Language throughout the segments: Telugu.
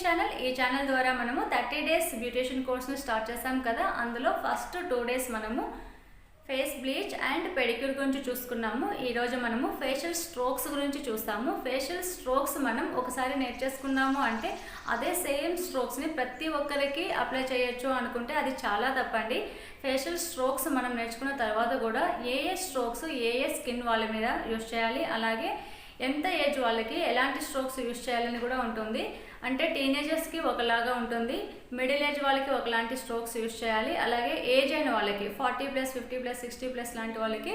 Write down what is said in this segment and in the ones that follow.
ఛానల్. ఈ ఛానల్ ద్వారా మనము 30 డేస్ బ్యూటిషియన్ కోర్స్ని స్టార్ట్ చేసాం కదా. అందులో ఫస్ట్ 2 డేస్ మనము ఫేస్ బ్లీచ్ అండ్ పెడిక్యూర్ గురించి చూసుకున్నాము. ఈరోజు మనము ఫేషియల్ స్ట్రోక్స్ గురించి చూస్తాము. ఫేషియల్ స్ట్రోక్స్ మనం ఒకసారి నేర్చేసుకున్నాము అంటే అదే సేమ్ స్ట్రోక్స్ని ప్రతి ఒక్కరికి అప్లై చేయొచ్చు అనుకుంటే అది చాలా తప్పండి. ఫేషియల్ స్ట్రోక్స్ మనం నేర్చుకున్న తర్వాత కూడా ఏ స్ట్రోక్స్ ఏ స్కిన్ వాళ్ళ మీద యూస్ చేయాలి, అలాగే ఎంత ఏజ్ వాళ్ళకి ఎలాంటి స్ట్రోక్స్ యూస్ చేయాలని కూడా ఉంటుంది. అంటే టీనేజర్స్కి ఒకలాగా ఉంటుంది, మిడిల్ ఏజ్ వాళ్ళకి ఒకలాంటి స్ట్రోక్స్ యూస్ చేయాలి, అలాగే ఏజ్ అయిన వాళ్ళకి 40+, 50+, 60+ లాంటి వాళ్ళకి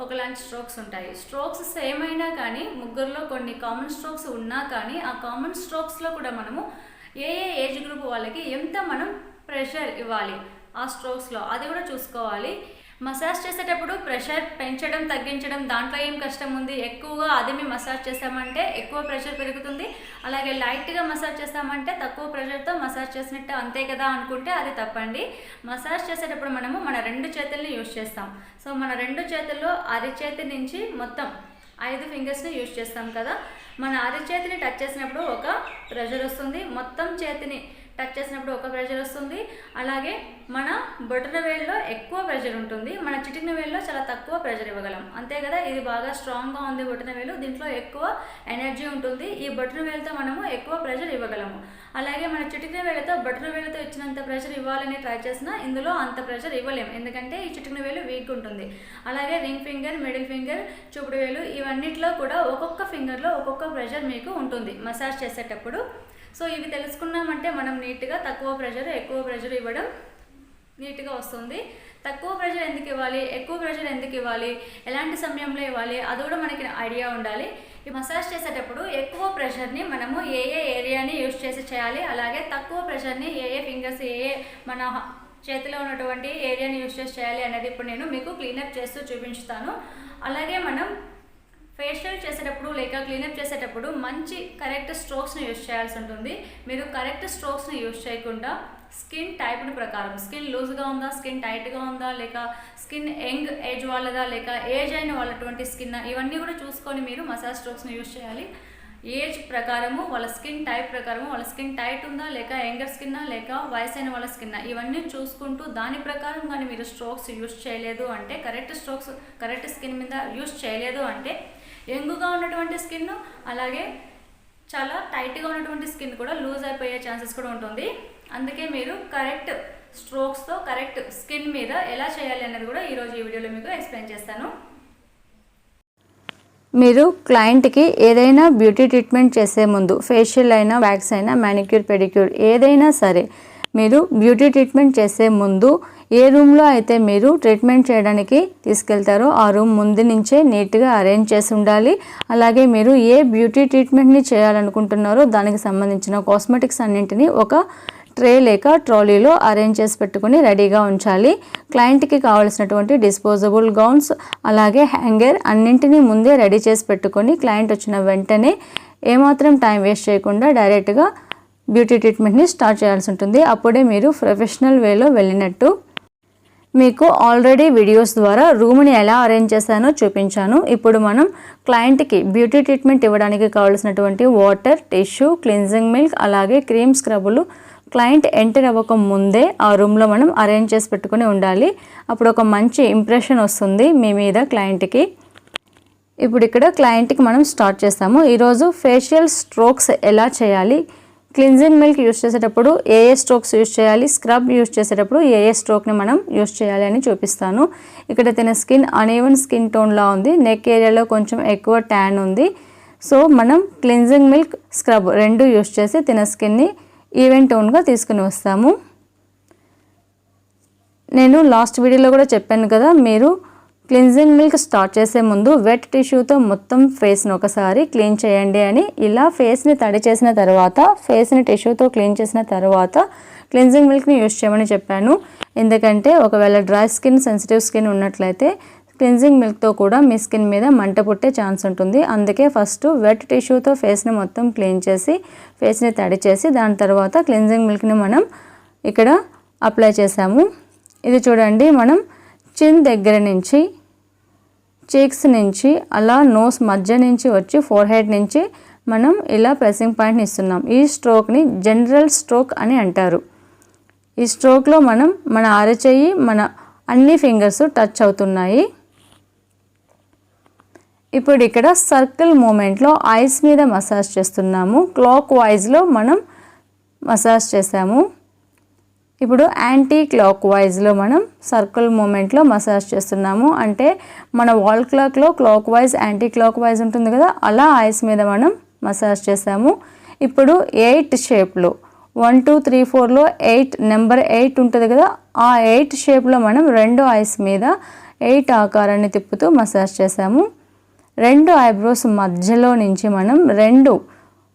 ఒకలాంటి స్ట్రోక్స్ ఉంటాయి. స్ట్రోక్స్ సేమ్ అయినా కానీ ముగ్గురులో కొన్ని కామన్ స్ట్రోక్స్ ఉన్నా కానీ ఆ కామన్ స్ట్రోక్స్లో కూడా మనము ఏ ఏజ్ గ్రూప్ వాళ్ళకి ఎంత మనం ప్రెషర్ ఇవ్వాలి ఆ స్ట్రోక్స్లో అది కూడా చూసుకోవాలి. మసాజ్ చేసేటప్పుడు ప్రెషర్ పెంచడం తగ్గించడం దాంట్లో ఏం కష్టం ఉంది. ఎక్కువగా అదిమి మసాజ్ చేసామంటే ఎక్కువ ప్రెషర్ పెరుగుతుంది, అలాగే లైట్గా మసాజ్ చేస్తామంటే తక్కువ ప్రెషర్తో మసాజ్ చేసినట్టు అంతే కదా అనుకుంటే అది తప్పండి. మసాజ్ చేసేటప్పుడు మనము మన 2 చేతుల్ని యూజ్ చేస్తాం. సో మన 2 చేతుల్లో అరిచేతి నుంచి మొత్తం 5 ఫింగర్స్ని యూజ్ చేస్తాం కదా. మన అరిచేతిని టచ్ చేసినప్పుడు ఒక ప్రెషర్ వస్తుంది, మొత్తం చేతిని టచ్ చేసినప్పుడు ఒక ప్రెషర్ వస్తుంది, అలాగే మన బొటన వేలులో ఎక్కువ ప్రెషర్ ఉంటుంది, మన చిటికిన వేలులో చాలా తక్కువ ప్రెషర్ ఇవ్వగలం అంతే కదా. ఇది బాగా స్ట్రాంగ్గా ఉంది బొటన వేలు, దీంట్లో ఎక్కువ ఎనర్జీ ఉంటుంది. ఈ బొటన వేలుతో మనము ఎక్కువ ప్రెషర్ ఇవ్వగలము. అలాగే మన చిటికిన వేలుతో బొటన వేలుతో ఇచ్చినంత ప్రెషర్ ఇవ్వాలని ట్రై చేసినా ఇందులో అంత ప్రెషర్ ఇవ్వలేము, ఎందుకంటే ఈ చిటికిన వేలు వీక్ ఉంటుంది. అలాగే రింగ్ ఫింగర్, మిడిల్ ఫింగర్, చూపుడు వేలు ఇవన్నిట్లో కూడా ఒక్కొక్క ఫింగర్లో ఒక్కొక్క ప్రెషర్ మీకు ఉంటుంది మసాజ్ చేసేటప్పుడు. సో ఇవి తెలుసుకున్నామంటే మనం నీట్గా తక్కువ ప్రెషర్ ఎక్కువ ప్రెషర్ ఇవ్వడం నీట్గా వస్తుంది. తక్కువ ప్రెషర్ ఎందుకు ఇవ్వాలి, ఎక్కువ ప్రెషర్ ఎందుకు ఇవ్వాలి, ఎలాంటి సమయంలో ఇవ్వాలి అది కూడా మనకి ఐడియా ఉండాలి. ఈ మసాజ్ చేసేటప్పుడు ఎక్కువ ప్రెషర్ని మనము ఏ ఏరియాని యూజ్ చేసి చేయాలి, అలాగే తక్కువ ప్రెషర్ని ఏ ఫింగర్స్ మన చేతిలో ఉన్నటువంటి ఏరియాని యూజ్ చేసి చేయాలి అనేది ఇప్పుడు నేను మీకు క్లీనప్ చేస్తూ చూపించుతాను. అలాగే మనం ఫేషియల్ చేసేటప్పుడు లేక క్లీనప్ చేసేటప్పుడు మంచి కరెక్ట్ స్ట్రోక్స్ని యూజ్ చేయాల్సి ఉంటుంది. మీరు కరెక్ట్ స్ట్రోక్స్ని యూజ్ చేయకుండా స్కిన్ టైప్ని ప్రకారం స్కిన్ లూజ్గా ఉందా, స్కిన్ టైట్గా ఉందా, లేక స్కిన్ యంగ్ ఏజ్ వాళ్ళదా, లేక ఏజ్ అయిన వాళ్ళటువంటి స్కిన్, ఇవన్నీ కూడా చూసుకొని మీరు మసాజ్ స్ట్రోక్స్ని యూజ్ చేయాలి. ఏజ్ ప్రకారము వాళ్ళ స్కిన్ టైప్ ప్రకారము వాళ్ళ స్కిన్ టైట్ ఉందా, లేక యంగర్ స్కిన్నా, లేక వయసు అయిన వాళ్ళ స్కిన్నా, ఇవన్నీ చూసుకుంటూ దాని ప్రకారం కానీ మీరు స్ట్రోక్స్ యూజ్ చేయలేదు అంటే కరెక్ట్ స్ట్రోక్స్ కరెక్ట్ స్కిన్ మీద యూజ్ చేయలేదు అంటే యంగుగా ఉన్నటువంటి స్కిన్ అలాగే చాలా టైట్గా ఉన్నటువంటి స్కిన్ కూడా లూజ్ అయిపోయే ఛాన్సెస్ కూడా ఉంటుంది. అందుకే మీరు కరెక్ట్ స్ట్రోక్స్తో కరెక్ట్ స్కిన్ మీద ఎలా చేయాలి అనేది కూడా ఈరోజు ఈ వీడియోలో మీకు ఎక్స్ప్లెయిన్ చేస్తాను. మీరు క్లయింట్కి ఏదైనా బ్యూటీ ట్రీట్మెంట్ చేసే ముందు ఫేషియల్ అయినా, వ్యాక్స్ అయినా, మ్యానిక్యూర్, పెడిక్యూర్ ఏదైనా సరే మీరు బ్యూటీ ట్రీట్మెంట్ చేసే ముందు ఏ రూమ్లో అయితే మీరు ట్రీట్మెంట్ చేయడానికి తీసుకెళ్తారో ఆ రూమ్ ముందు నుంచే నీట్గా అరేంజ్ చేసి ఉండాలి. అలాగే మీరు ఏ బ్యూటీ ట్రీట్మెంట్ని చేయాలనుకుంటున్నారో దానికి సంబంధించిన కాస్మెటిక్స్ అన్నింటినీ ఒక ట్రే లేక ట్రాలీలో అరేంజ్ చేసి పెట్టుకుని రెడీగా ఉంచాలి. క్లయింట్కి కావాల్సినటువంటి డిస్పోజబుల్ గౌన్స్ అలాగే హ్యాంగర్ అన్నింటినీ ముందే రెడీ చేసి పెట్టుకొని క్లయింట్ వచ్చిన వెంటనే ఏమాత్రం టైం వేస్ట్ చేయకుండా డైరెక్ట్గా బ్యూటీ ట్రీట్మెంట్ని స్టార్ట్ చేయాల్సి ఉంటుంది. అప్పుడే మీరు ప్రొఫెషనల్ వేలో వెళ్ళినట్టు. మీకు ఆల్రెడీ వీడియోస్ ద్వారా రూమ్ని ఎలా అరేంజ్ చేశానో చూపించాను. ఇప్పుడు మనం క్లయింట్కి బ్యూటీ ట్రీట్మెంట్ ఇవ్వడానికి కావాల్సినటువంటి వాటర్, టిష్యూ, క్లిన్జింగ్ మిల్క్ అలాగే క్రీమ్, స్క్రబ్బులు క్లయింట్ ఎంటర్ అవ్వక ముందే ఆ రూమ్లో మనం అరేంజ్ చేసి పెట్టుకుని ఉండాలి. అప్పుడు ఒక మంచి ఇంప్రెషన్ వస్తుంది మీ మీద క్లయింట్కి. ఇప్పుడు ఇక్కడ క్లయింట్కి మనం స్టార్ట్ చేస్తాము. ఈరోజు ఫేషియల్ స్ట్రోక్స్ ఎలా చేయాలి, క్లిన్జింగ్ మిల్క్ యూస్ చేసేటప్పుడు ఏ స్ట్రోక్స్ యూస్ చేయాలి, స్క్రబ్ యూస్ చేసేటప్పుడు ఏ స్ట్రోక్ని మనం యూస్ చేయాలి అని చూపిస్తాను. ఇక్కడ తన స్కిన్ అనీవెన్ స్కిన్ టోన్లా ఉంది, నెక్ ఏరియాలో కొంచెం ఎక్కువ ట్యాన్ ఉంది. సో మనం క్లిన్జింగ్ మిల్క్, స్క్రబ్ రెండు యూస్ చేసి తన స్కిన్ని ఈవెన్ టోన్గా తీసుకుని వస్తాము. నేను లాస్ట్ వీడియోలో కూడా చెప్పాను కదా, మీరు క్లిన్జింగ్ మిల్క్ స్టార్ట్ చేసే ముందు వెట్ టిష్యూతో మొత్తం ఫేస్ని ఒకసారి క్లీన్ చేయండి అని. ఇలా ఫేస్ని తడి చేసిన తర్వాత, ఫేస్ని టిష్యూతో క్లీన్ చేసిన తర్వాత క్లిన్జింగ్ మిల్క్ని యూస్ చేయమని చెప్పాను. ఎందుకంటే ఒకవేళ డ్రై స్కిన్, సెన్సిటివ్ స్కిన్ ఉన్నట్లయితే క్లిన్జింగ్ మిల్క్తో కూడా మీ స్కిన్ మీద మంట పుట్టే ఛాన్స్ ఉంటుంది. అందుకే ఫస్ట్ వెట్ టిష్యూతో ఫేస్ని మొత్తం క్లీన్ చేసి ఫేస్ని తడి చేసి దాని తర్వాత క్లిన్జింగ్ మిల్క్ని మనం ఇక్కడ అప్లై చేసాము. ఇది చూడండి, మనం చిన్ దగ్గర నుంచి చీక్స్ నుంచి అలా నోస్ మధ్య నుంచి వచ్చి ఫోర్ హెడ్ నుంచి మనం ఇలా ప్రెస్సింగ్ పాయింట్ని ఇస్తున్నాం. ఈ స్ట్రోక్ని జనరల్ స్ట్రోక్ అని అంటారు. ఈ స్ట్రోక్లో మనం మన అరచేయి మన అన్ని ఫింగర్స్ టచ్ అవుతున్నాయి. ఇప్పుడు ఇక్కడ సర్కిల్ మూమెంట్లో ఐస్ మీద మసాజ్ చేస్తున్నాము. క్లాక్ వైజ్లో మనం మసాజ్ చేసాము. ఇప్పుడు యాంటీ క్లాక్ వైజ్లో మనం సర్కిల్ మూమెంట్లో మసాజ్ చేస్తున్నాము. అంటే మన వాల్ క్లాక్లో clock wise anti clock wise ఉంటుంది కదా, అలా ఐస్ మీద మనం మసాజ్ చేసాము. ఇప్పుడు 8 షేప్లో 1 2 3 4లో 8 నెంబర్ 8 ఉంటుంది కదా, ఆ 8 షేప్లో మనం 2 ఐస్ మీద 8 ఆకారాన్ని తిప్పుతూ మసాజ్ చేసాము. 2 ఐబ్రోస్ మధ్యలో నుంచి మనం 2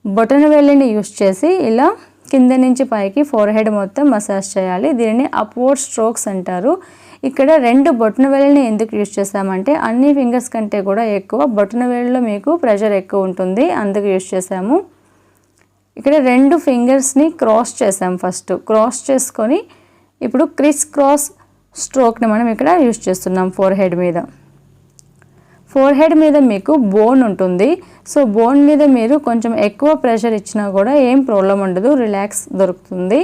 బొటన వేళ్ళని యూస్ చేసి ఇలా కింద నుంచి పైకి ఫోర్ హెడ్ మొత్తం మసాజ్ చేయాలి. దీనిని అప్వర్డ్ స్ట్రోక్స్ అంటారు. ఇక్కడ 2 బొటన వేళ్ళని ఎందుకు యూస్ చేసామంటే అన్ని ఫింగర్స్ కంటే కూడా ఎక్కువ బొటన వేళ్ళలో మీకు ప్రెషర్ ఎక్కువ ఉంటుంది, అందుకు యూస్ చేసాము. ఇక్కడ 2 ఫింగర్స్ని క్రాస్ చేసాం. ఫస్ట్ క్రాస్ చేసుకొని ఇప్పుడు క్రిస్ క్రాస్ స్ట్రోక్ని మనం ఇక్కడ యూస్ చేస్తున్నాం ఫోర్ హెడ్ మీద. ఫోర్ హెడ్ మీద మీకు బోన్ ఉంటుంది. సో బోన్ మీద మీరు కొంచెం ఎక్కువ ప్రెషర్ ఇచ్చినా కూడా ఏం ప్రాబ్లం ఉండదు, రిలాక్స్ దొరుకుతుంది.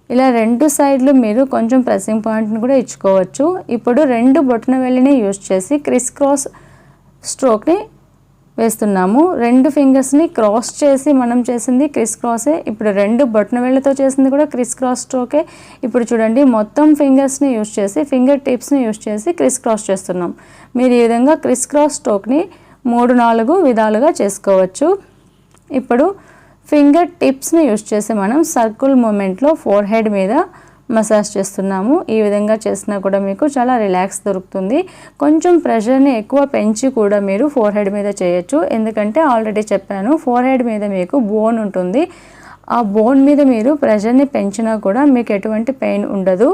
ఇలా 2 సైడ్లు మీరు కొంచెం ప్రెస్సింగ్ పాయింట్ని కూడా ఇచ్చుకోవచ్చు. ఇప్పుడు 2 బొటన వేళ్ళని యూజ్ చేసి క్రిస్ క్రాస్ స్ట్రోక్ని వేస్తున్నాము. 2 ఫింగర్స్ని క్రాస్ చేసి మనం చేసింది క్రిస్ క్రాసే. ఇప్పుడు 2 బొటన వేళ్ళతో చేసింది కూడా క్రిస్ క్రాస్ స్ట్రోకే. ఇప్పుడు చూడండి మొత్తం ఫింగర్స్ని యూజ్ చేసి ఫింగర్ టిప్స్ని యూజ్ చేసి క్రిస్ క్రాస్ చేస్తున్నాం. మీరు ఈ విధంగా క్రిస్ క్రాస్ స్ట్రోక్ని 3-4 విధాలుగా చేసుకోవచ్చు. ఇప్పుడు ఫింగర్ టిప్స్ని యూజ్ చేసి మనం సర్కిల్ మూమెంట్లో ఫోర్ హెడ్ మీద మసాజ్ చేస్తున్నాము. ఈ విధంగా చేసినా కూడా మీకు చాలా రిలాక్స్ దొరుకుతుంది. కొంచెం ప్రెషర్ని ఎక్కువ పెంచి కూడా మీరు ఫోర్ హెడ్ మీద చేయొచ్చు. ఎందుకంటే ఆల్రెడీ చెప్పాను, ఫోర్ హెడ్ మీద మీకు బోన్ ఉంటుంది. ఆ బోన్ మీద మీరు ప్రెషర్ని పెంచినా కూడా మీకు ఎటువంటి పెయిన్ ఉండదు.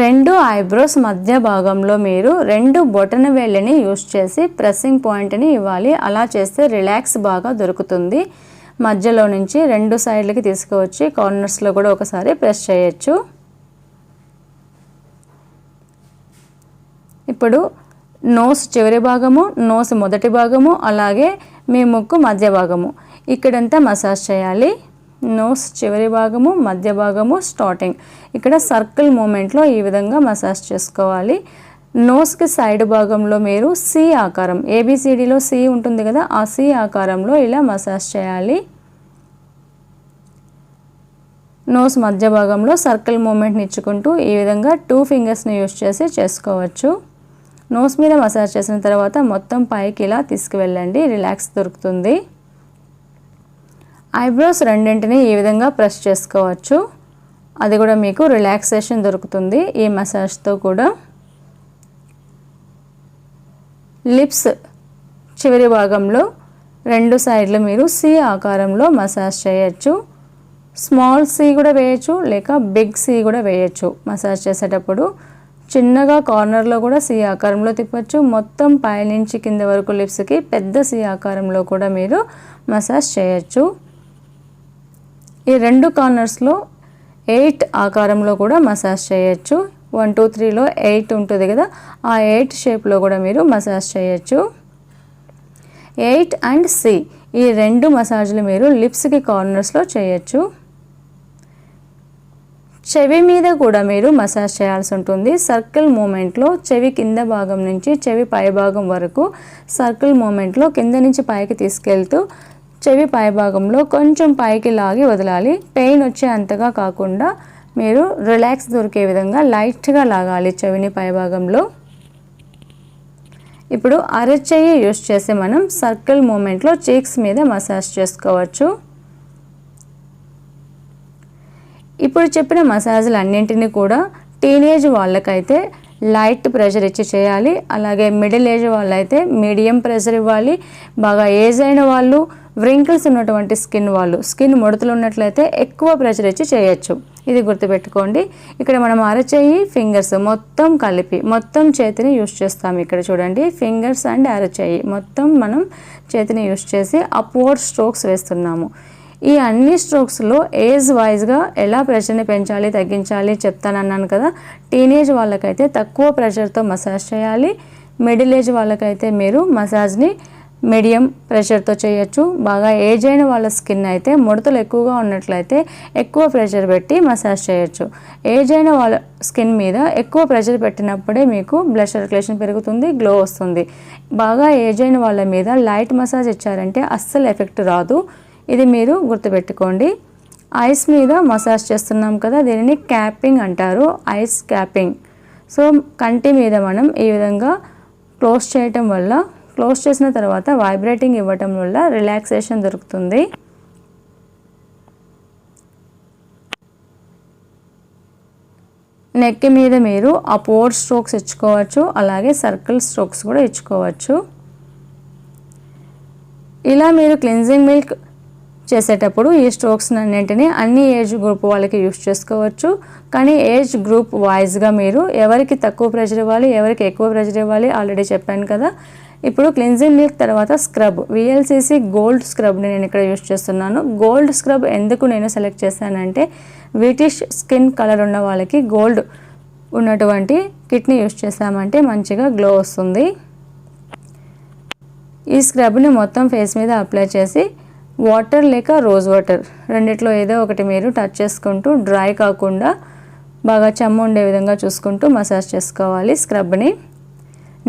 2 ఐబ్రోస్ మధ్య భాగంలో మీరు 2 బొటన వేళ్ళని యూస్ చేసి ప్రెస్సింగ్ పాయింట్ని ఇవ్వాలి. అలా చేస్తే రిలాక్స్ బాగా దొరుకుతుంది. మధ్యలో నుంచి 2 సైడ్లకి తీసుకువచ్చి కార్నర్స్లో కూడా ఒకసారి ప్రెస్ చేయొచ్చు. ఇప్పుడు నోస్ చివరి భాగము, నోస్ మొదటి భాగము, అలాగే మీ ముక్కు మధ్య భాగము ఇక్కడంతా మసాజ్ చేయాలి. నోస్ చివరి భాగము, మధ్య భాగము, స్టార్టింగ్ ఇక్కడ సర్కిల్ మూమెంట్లో ఈ విధంగా మసాజ్ చేసుకోవాలి. నోస్కి సైడ్ భాగంలో మీరు సి ఆకారం, ఏబిసిడిలో సి ఉంటుంది కదా, ఆ సి ఆకారంలో ఇలా మసాజ్ చేయాలి. నోస్ మధ్య భాగంలో సర్కిల్ మూమెంట్ని ఇచ్చుకుంటూ ఈ విధంగా 2 ఫింగర్స్ని యూస్ చేసి చేసుకోవచ్చు. నోస్ మీద మసాజ్ చేసిన తర్వాత మొత్తం పైకి ఇలా తీసుకువెళ్ళండి, రిలాక్స్ దొరుకుతుంది. ఐబ్రోస్ రెండింటిని ఈ విధంగా ప్రెస్ చేసుకోవచ్చు. అది కూడా మీకు రిలాక్సేషన్ దొరుకుతుంది ఈ మసాజ్తో కూడా. లిప్స్ చివరి భాగంలో 2 సైడ్లు మీరు సి ఆకారంలో మసాజ్ చేయొచ్చు. స్మాల్ సి కూడా వేయచ్చు, లేక బిగ్ సి కూడా వేయచ్చు. మసాజ్ చేసేటప్పుడు చిన్నగా కార్నర్లో కూడా సి ఆకారంలో తిప్పచ్చు. మొత్తం పైనుంచి కింద వరకు లిప్స్కి పెద్ద సి ఆకారంలో కూడా మీరు మసాజ్ చేయొచ్చు. ఈ 2 కార్నర్స్లో 8 ఆకారంలో కూడా మసాజ్ చేయొచ్చు. 1 2 3లో 8 ఉంటుంది కదా, ఆ 8 షేప్లో కూడా మీరు మసాజ్ చేయొచ్చు. 8 అండ్ సి ఈ 2 మసాజ్లు మీరు లిప్స్కి కార్నర్స్లో చేయొచ్చు. చెవి మీద కూడా మీరు మసాజ్ చేయాల్సి ఉంటుంది. సర్కిల్ మూమెంట్లో చెవి కింద భాగం నుంచి చెవి పై భాగం వరకు సర్కిల్ మూమెంట్లో కింద నుంచి పైకి తీసుకెళ్తూ చెవి పై భాగంలో కొంచెం పైకి లాగి వదలాలి. పెయిన్ వచ్చే అంతగా కాకుండా మీరు రిలాక్స్ దొరికే విధంగా లైట్గా లాగాలి చెవిని పై భాగంలో. ఇప్పుడు అరచేయి యూస్ చేసి మనం సర్కిల్ మూమెంట్లో చీక్స్ మీద మసాజ్ చేసుకోవచ్చు. ఇప్పుడు చెప్పిన మసాజ్లు అన్నింటినీ కూడా టీనేజ్ వాళ్ళకైతే లైట్ ప్రెషర్ ఇచ్చి చేయాలి. అలాగే మిడిల్ ఏజ్ వాళ్ళైతే మీడియం ప్రెషర్ ఇవ్వాలి. బాగా ఏజ్ అయిన వాళ్ళు, వ్రింకిల్స్ ఉన్నటువంటి స్కిన్ ముడతలు ఉన్నట్లయితే ఎక్కువ ప్రెషర్ ఇచ్చి చేయొచ్చు. ఇది గుర్తుపెట్టుకోండి. ఇక్కడ మనం అరచేయి ఫింగర్స్ మొత్తం కలిపి మొత్తం చేతిని యూస్ చేస్తాం. ఇక్కడ చూడండి, ఫింగర్స్ అండ్ అరచేయి మొత్తం మనం చేతిని యూస్ చేసి అప్వర్డ్ స్ట్రోక్స్ వేస్తున్నాము. ఈ అన్ని స్ట్రోక్స్లో ఏజ్ వైజ్గా ఎలా ప్రెషర్ని పెంచాలి తగ్గించాలి చెప్తానన్నాను కదా. టీనేజ్ వాళ్ళకైతే తక్కువ ప్రెషర్తో మసాజ్ చేయాలి. మిడిల్ ఏజ్ వాళ్ళకైతే మీరు మసాజ్ని మీడియం ప్రెషర్తో చేయొచ్చు. బాగా ఏజ్ అయిన వాళ్ళ స్కిన్ అయితే ముడతలు ఎక్కువగా ఉన్నట్లయితే ఎక్కువ ప్రెషర్ పెట్టి మసాజ్ చేయొచ్చు. ఏజ్ అయిన వాళ్ళ స్కిన్ మీద ఎక్కువ ప్రెషర్ పెట్టినప్పుడే మీకు బ్లడ్ సర్క్యులేషన్ పెరుగుతుంది, గ్లో వస్తుంది. బాగా ఏజ్ అయిన వాళ్ళ మీద లైట్ మసాజ్ ఇచ్చారంటే అస్సలు ఎఫెక్ట్ రాదు. ఇది మీరు గుర్తుపెట్టుకోండి. ఐస్ మీద మసాజ్ చేస్తున్నాం కదా, దీనిని క్యాపింగ్ అంటారు, ఐస్ క్యాపింగ్. సో కంటి మీద మనం ఈ విధంగా క్లోజ్ చేయటం వల్ల, క్లోజ్ చేసిన తర్వాత వైబ్రేటింగ్ ఇవ్వటం వల్ల రిలాక్సేషన్ దొరుకుతుంది. నెక్ మీద మీరు అప్వర్డ్ స్ట్రోక్స్ ఇచ్చుకోవచ్చు, అలాగే సర్కిల్ స్ట్రోక్స్ కూడా ఇచ్చుకోవచ్చు. ఇలా మీరు క్లిన్జింగ్ మిల్క్ చేసేటప్పుడు ఈ స్ట్రోక్స్ అన్నింటినీ అన్ని ఏజ్ గ్రూప్ వాళ్ళకి యూస్ చేసుకోవచ్చు. కానీ ఏజ్ గ్రూప్ వైజ్గా మీరు ఎవరికి తక్కువ ప్రెషర్ ఇవ్వాలి, ఎవరికి ఎక్కువ ప్రెషర్ ఇవ్వాలి ఆల్రెడీ చెప్పాను కదా. ఇప్పుడు క్లిన్జింగ్ మిల్క్ తర్వాత స్క్రబ్, విఎల్సిసి గోల్డ్ స్క్రబ్ని నేను ఇక్కడ యూస్ చేస్తున్నాను. గోల్డ్ స్క్రబ్ ఎందుకు నేను సెలెక్ట్ చేశానంటే బ్రిటిష్ స్కిన్ కలర్ ఉన్న వాళ్ళకి గోల్డ్ ఉన్నటువంటి కిట్ని యూస్ చేసామంటే మంచిగా గ్లో వస్తుంది. ఈ స్క్రబ్ని మొత్తం ఫేస్ మీద అప్లై చేసి వాటర్ లేక రోజ్ వాటర్ రెండిట్లో ఏదో ఒకటి మీరు టచ్ చేసుకుంటూ డ్రై కాకుండా బాగా చెమ్మ ఉండే విధంగా చూసుకుంటూ మసాజ్ చేసుకోవాలి స్క్రబ్ని.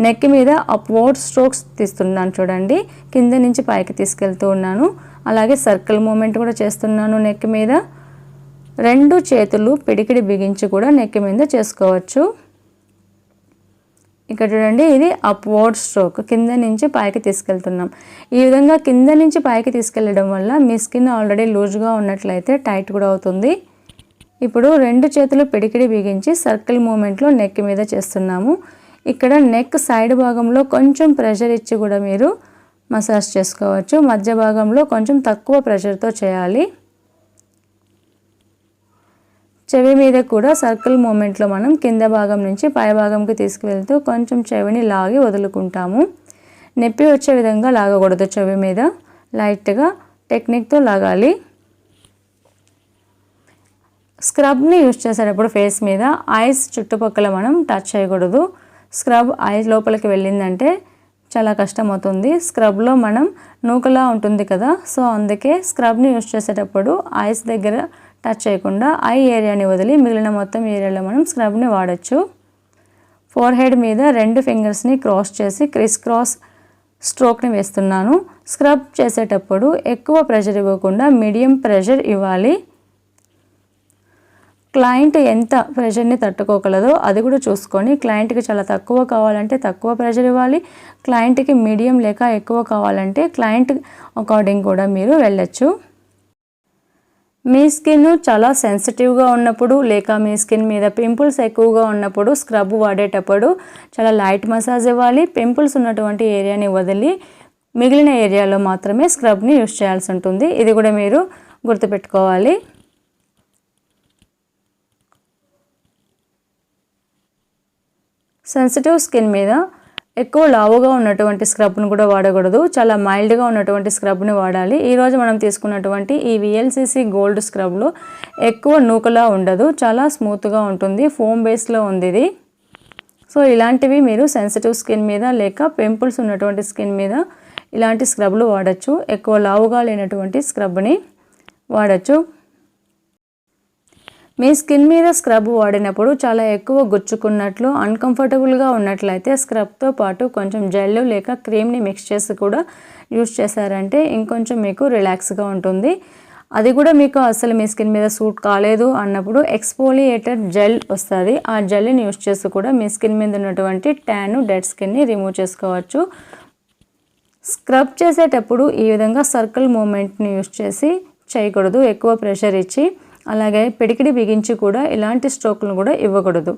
నెక్ మీద అప్వర్డ్ స్ట్రోక్స్ తీస్తున్నాను చూడండి, కింద నుంచి పైకి తీసుకెళ్తూ ఉన్నాను. అలాగే సర్కిల్ మూమెంట్ కూడా చేస్తున్నాను నెక్ మీద. 2 చేతులు పిడికిడి బిగించి కూడా నెక్ మీద చేసుకోవచ్చు. ఇక్కడ చూడండి, ఇది అప్వర్డ్ స్ట్రోక్, కింద నుంచి పైకి తీసుకెళ్తున్నాం. ఈ విధంగా కింద నుంచి పైకి తీసుకెళ్ళడం వల్ల మీ స్కిన్ ఆల్రెడీ లూజ్గా ఉన్నట్లయితే టైట్ కూడా అవుతుంది. ఇప్పుడు 2 చేతులు పిడికిడి బిగించి సర్కిల్ మూమెంట్లో నెక్ మీద చేస్తున్నాము. ఇక్కడ నెక్ సైడ్ భాగంలో కొంచెం ప్రెషర్ ఇచ్చి కూడా మీరు మసాజ్ చేసుకోవచ్చు. మధ్య భాగంలో కొంచెం తక్కువ ప్రెషర్తో చేయాలి. చెవి మీద కూడా సర్కిల్ మూమెంట్లో మనం కింద భాగం నుంచి పై భాగంకి తీసుకువెళ్తూ కొంచెం చెవిని లాగి వదులుకుంటాము. నొప్పి వచ్చే విధంగా లాగకూడదు, చెవి మీద లైట్గా టెక్నిక్తో లాగాలి. స్క్రబ్ని యూజ్ చేసేటప్పుడు ఫేస్ మీద ఐస్ చుట్టుపక్కల మనం టచ్ చేయకూడదు. స్క్రబ్ ఐస్ లోపలికి వెళ్ళిందంటే చాలా కష్టం అవుతుంది. స్క్రబ్లో మనం నూకలా ఉంటుంది కదా, సో అందుకే స్క్రబ్ని యూజ్ చేసేటప్పుడు ఐస్ దగ్గర టచ్ చేయకుండా ఐ ఏరియాని వదిలి మిగిలిన మొత్తం ఏరియాలో మనం స్క్రబ్ని వాడచ్చు. ఫోర్ హెడ్ మీద 2 ఫింగర్స్ని క్రాస్ చేసి క్రిస్ క్రాస్ స్ట్రోక్ని వేస్తున్నాను. స్క్రబ్ చేసేటప్పుడు ఎక్కువ ప్రెషర్ ఇవ్వకుండా మీడియం ప్రెషర్ ఇవ్వాలి. క్లయింట్ ఎంత ప్రెషర్ని తట్టుకోగలదో అది కూడా చూసుకొని, క్లయింట్కి చాలా తక్కువ కావాలంటే తక్కువ ప్రెషర్ ఇవ్వాలి, క్లయింట్కి మీడియం లేక ఎక్కువ కావాలంటే క్లయింట్ అకార్డింగ్ కూడా మీరు వెళ్ళచ్చు. మీ స్కిన్ చాలా సెన్సిటివ్గా ఉన్నప్పుడు లేక మీ స్కిన్ మీద పింపుల్స్ ఎక్కువగా ఉన్నప్పుడు స్క్రబ్ వాడేటప్పుడు చాలా లైట్ మసాజ్ ఇవ్వాలి. పింపుల్స్ ఉన్నటువంటి ఏరియాని వదిలి మిగిలిన ఏరియాలో మాత్రమే స్క్రబ్ని యూజ్ చేయాల్సి ఉంటుంది. ఇది కూడా మీరు గుర్తుపెట్టుకోవాలి. సెన్సిటివ్ స్కిన్ మీద ఎక్కువ లావుగా ఉన్నటువంటి స్క్రబ్ను కూడా వాడకూడదు, చాలా మైల్డ్గా ఉన్నటువంటి స్క్రబ్ని వాడాలి. ఈరోజు మనం తీసుకున్నటువంటి ఈ విఎల్సిసి గోల్డ్ స్క్రబ్లో ఎక్కువ నూకలా ఉండదు, చాలా స్మూత్గా ఉంటుంది, ఫోమ్ బేస్లో ఉంది ఇది. సో ఇలాంటివి మీరు సెన్సిటివ్ స్కిన్ మీద లేక పింపుల్స్ ఉన్నటువంటి స్కిన్ మీద ఇలాంటి స్క్రబ్లు వాడచ్చు. ఎక్కువ లావుగా లేనటువంటి స్క్రబ్ని వాడచ్చు. మీ స్కిన్ మీద స్క్రబ్ వాడినప్పుడు చాలా ఎక్కువ గుచ్చుకున్నట్లు అన్కంఫర్టబుల్గా ఉన్నట్లయితే స్క్రబ్తో పాటు కొంచెం జెల్ లేక క్రీమ్ని మిక్స్ చేసి కూడా యూస్ చేశారంటే ఇంకొంచెం మీకు రిలాక్స్గా ఉంటుంది. అది కూడా మీకు అసలు మీ స్కిన్ మీద సూట్ కాలేదు అన్నప్పుడు ఎక్స్ఫోలియేటర్ జెల్ వస్తుంది, ఆ జెల్ని యూస్ చేసి కూడా మీ స్కిన్ మీద ఉన్నటువంటి ట్యాన్, డెడ్ స్కిన్ని రిమూవ్ చేసుకోవచ్చు. స్క్రబ్ చేసేటప్పుడు ఈ విధంగా సర్కిల్ మూమెంట్ని యూస్ చేసి చేయకూడదు, ఎక్కువ ప్రెషర్ ఇచ్చి. అలాగే పిడికిడి బిగించి కూడా ఇలాంటి స్ట్రోక్లను కూడా ఇవ్వకూడదు.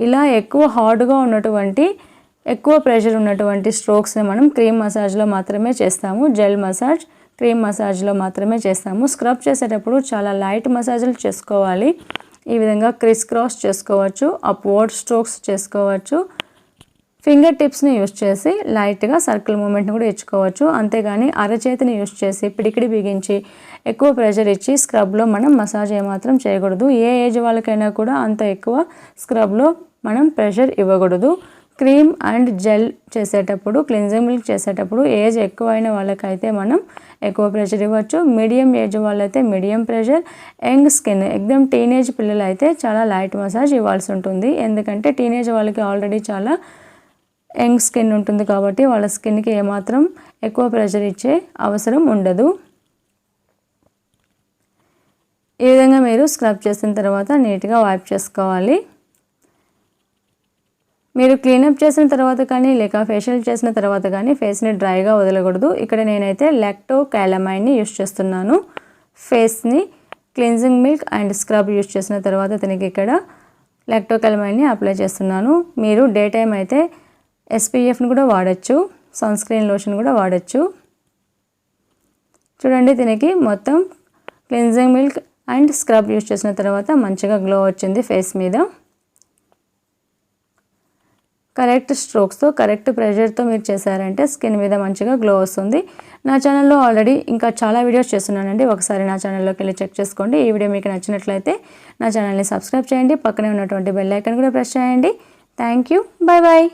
ఇలా ఎక్కువ హార్డ్గా ఉన్నటువంటి ఎక్కువ ప్రెషర్ ఉన్నటువంటి స్ట్రోక్స్ని మనం క్రీమ్ మసాజ్లో మాత్రమే చేస్తాము, జెల్ మసాజ్ క్రీమ్ మసాజ్లో మాత్రమే చేస్తాము. స్క్రబ్ చేసేటప్పుడు చాలా లైట్ మసాజ్లు చేసుకోవాలి. ఈ విధంగా క్రిస్ క్రాస్ చేసుకోవచ్చు, అప్వర్డ్ స్ట్రోక్స్ చేసుకోవచ్చు. ఫింగర్ టిప్స్ని యూస్ చేసి లైట్గా సర్కిల్ మూమెంట్ని కూడా ఇచ్చుకోవచ్చు. అంతేగాని అరచేతిని యూస్ చేసి పిడికిడి బిగించి ఎక్కువ ప్రెషర్ ఇచ్చి స్క్రబ్లో మనం మసాజ్ ఏమాత్రం చేయకూడదు. ఏ ఏజ్ వాళ్ళకైనా కూడా అంత ఎక్కువ స్క్రబ్లో మనం ప్రెషర్ ఇవ్వకూడదు. క్రీమ్ అండ్ జెల్ చేసేటప్పుడు, క్లెన్జింగ్ మిల్క్ చేసేటప్పుడు ఏజ్ ఎక్కువైన వాళ్ళకైతే మనం ఎక్కువ ప్రెషర్ ఇవ్వచ్చు, మీడియం ఏజ్ వాళ్ళైతే మీడియం ప్రెషర్, యంగ్ స్కిన్ ఎగ్దమ్ టీనేజ్ పిల్లలు అయితే చాలా లైట్ మసాజ్ ఇవ్వాల్సి ఉంటుంది. ఎందుకంటే టీనేజ్ వాళ్ళకి ఆల్రెడీ చాలా యంగ్ స్కిన్ ఉంటుంది కాబట్టి వాళ్ళ స్కిన్కి ఏమాత్రం ఎక్కువ ప్రెషర్ ఇచ్చే అవసరం ఉండదు. ఈ విధంగా మీరు స్క్రబ్ చేసిన తర్వాత నీట్గా వైప్ చేసుకోవాలి. మీరు క్లీనప్ చేసిన తర్వాత కానీ లేక ఫేషియల్ చేసిన తర్వాత కానీ ఫేస్ని డ్రైగా వదలకూడదు. ఇక్కడ నేనైతే లాక్టో క్యాలమైన్ని యూస్ చేస్తున్నాను. ఫేస్ని cleansing milk and scrub use చేసిన తర్వాత దీనికి ఇక్కడ లాక్టో క్యాలమైన్ని అప్లై చేస్తున్నాను. మీరు డే టైం అయితే SPFని కూడా వాడచ్చు, సన్ స్క్రీన్ లోషన్ కూడా వాడచ్చు. చూడండి దీనికి మొత్తం cleansing milk and scrub use చేసిన తర్వాత మంచిగా గ్లో వచ్చింది ఫేస్ మీద. కరెక్ట్ స్ట్రోక్స్తో కరెక్ట్ ప్రెషర్తో మీరు చేశారంటే స్కిన్ మీద మంచిగా గ్లో వస్తుంది. నా ఛానల్లో ఆల్రెడీ ఇంకా చాలా వీడియోస్ చేస్తున్నానండి, ఒకసారి నా ఛానల్లోకి వెళ్ళి చెక్ చేసుకోండి. ఈ వీడియో మీకు నచ్చినట్లయితే నా ఛానల్ని సబ్స్క్రైబ్ చేయండి, పక్కనే ఉన్నటువంటి బెల్ ఐకాన్ కూడా ప్రెస్ చేయండి. Thank you, bye bye.